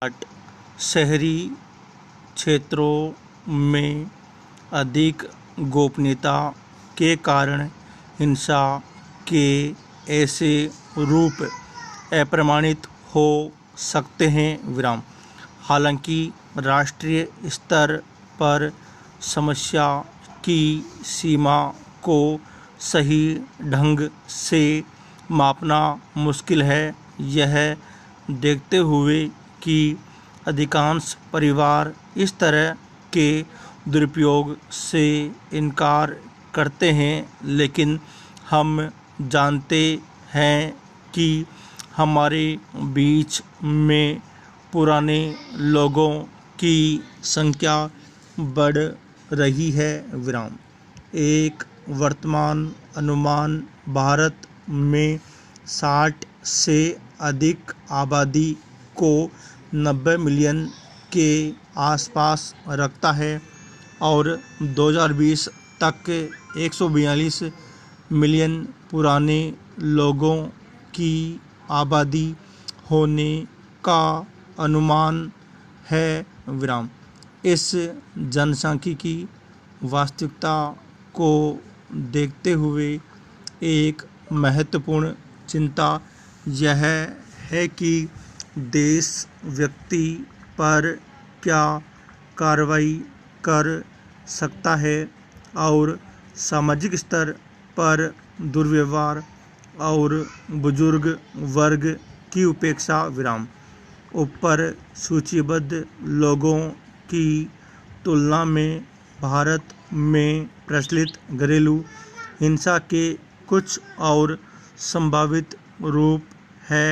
शहरी क्षेत्रों में अधिक गोपनीयता के कारण हिंसा के ऐसे रूप अप्रमाणित हो सकते हैं। हालांकि राष्ट्रीय स्तर पर समस्या की सीमा को सही ढंग से मापना मुश्किल है। यह देखते हुए कि अधिकांश परिवार इस तरह के दुरुपयोग से इनकार करते हैं, लेकिन हम जानते हैं कि हमारे बीच में पुराने लोगों की संख्या बढ़ रही है। एक वर्तमान अनुमान भारत में 60 से अधिक आबादी को 90 मिलियन के आसपास रखता है और 2020 तक 142 मिलियन पुराने लोगों की आबादी होने का अनुमान है। इस जनसांख्यिकी वास्तविकता को देखते हुए एक महत्वपूर्ण चिंता यह है कि देश व्यक्ति पर क्या कार्रवाई कर सकता है और सामाजिक स्तर पर दुर्व्यवहार और बुजुर्ग वर्ग की उपेक्षा। ऊपर सूचीबद्ध लोगों की तुलना में भारत में प्रचलित घरेलू हिंसा के कुछ और संभावित रूप है।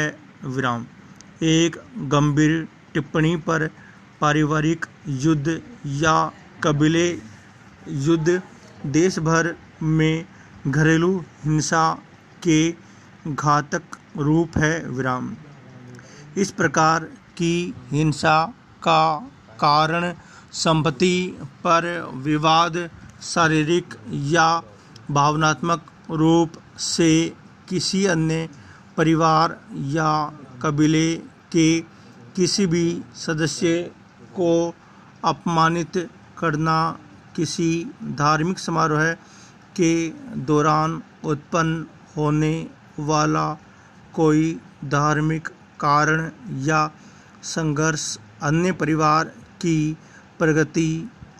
एक गंभीर टिप्पणी पर पारिवारिक युद्ध या कबीले युद्ध देश भर में घरेलू हिंसा के घातक रूप है। इस प्रकार की हिंसा का कारण संपत्ति पर विवाद, शारीरिक या भावनात्मक रूप से किसी अन्य परिवार या कबीले के किसी भी सदस्य को अपमानित करना, किसी धार्मिक समारोह के दौरान उत्पन्न होने वाला कोई धार्मिक कारण या संघर्ष, अन्य परिवार की प्रगति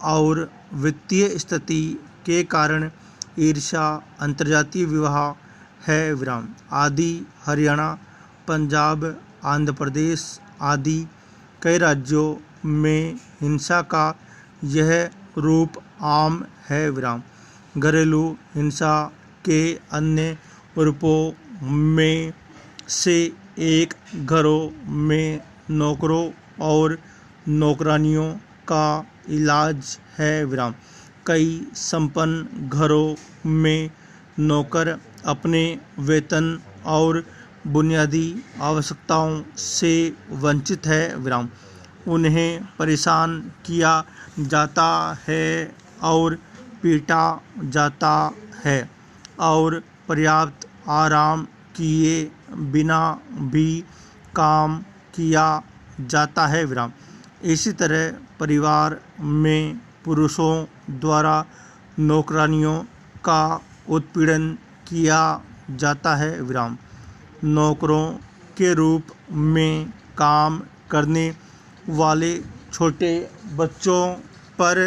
और वित्तीय स्थिति के कारण ईर्ष्या, अंतर्जातीय विवाह है आदि। हरियाणा, पंजाब, आंध्र प्रदेश आदि कई राज्यों में हिंसा का यह रूप आम है। घरेलू हिंसा के अन्य रूपों में से एक घरों में नौकरों और नौकरानियों का इलाज है। कई संपन्न घरों में नौकर अपने वेतन और बुनियादी आवश्यकताओं से वंचित है। उन्हें परेशान किया जाता है और पीटा जाता है और पर्याप्त आराम किए बिना भी काम किया जाता है। इसी तरह परिवार में पुरुषों द्वारा नौकरानियों का उत्पीड़न किया जाता है। नौकरों के रूप में काम करने वाले छोटे बच्चों पर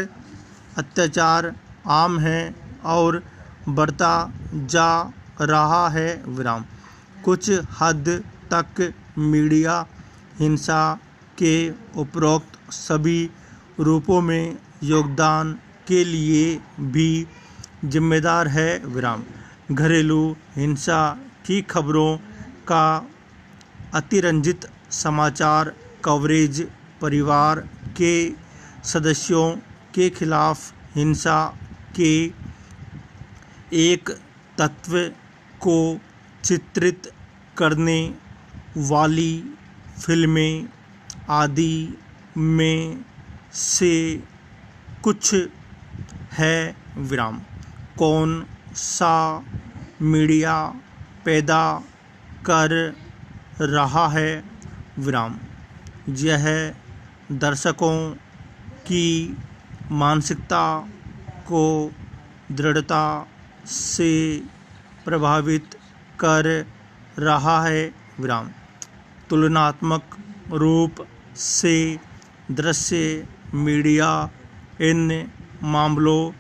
अत्याचार आम है और बढ़ता जा रहा है। कुछ हद तक मीडिया हिंसा के उपरोक्त सभी रूपों में योगदान के लिए भी जिम्मेदार है। घरेलू हिंसा की खबरों का अतिरंजित समाचार कवरेज परिवार के सदस्यों के खिलाफ हिंसा के एक तत्व को चित्रित करने वाली फिल्में आदि में से कुछ है। कौन सा मीडिया पैदा कर रहा है? यह दर्शकों की मानसिकता को दृढ़ता से प्रभावित कर रहा है। विराम। तुलनात्मक रूप से दृश्य मीडिया इन मामलों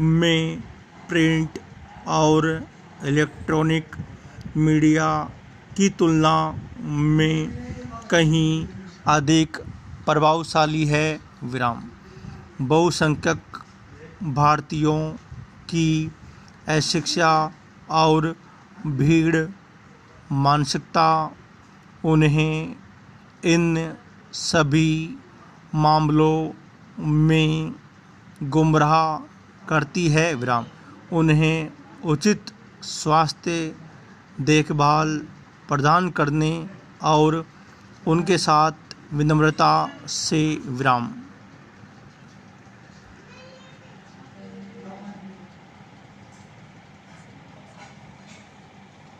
में प्रिंट और इलेक्ट्रॉनिक मीडिया की तुलना में कहीं अधिक प्रभावशाली है। विराम। बहुसंख्यक भारतीयों की अशिक्षा और भीड़ मानसिकता उन्हें इन सभी मामलों में गुमराह करती है। विराम। उन्हें उचित स्वास्थ्य देखभाल प्रदान करने और उनके साथ विनम्रता से विराम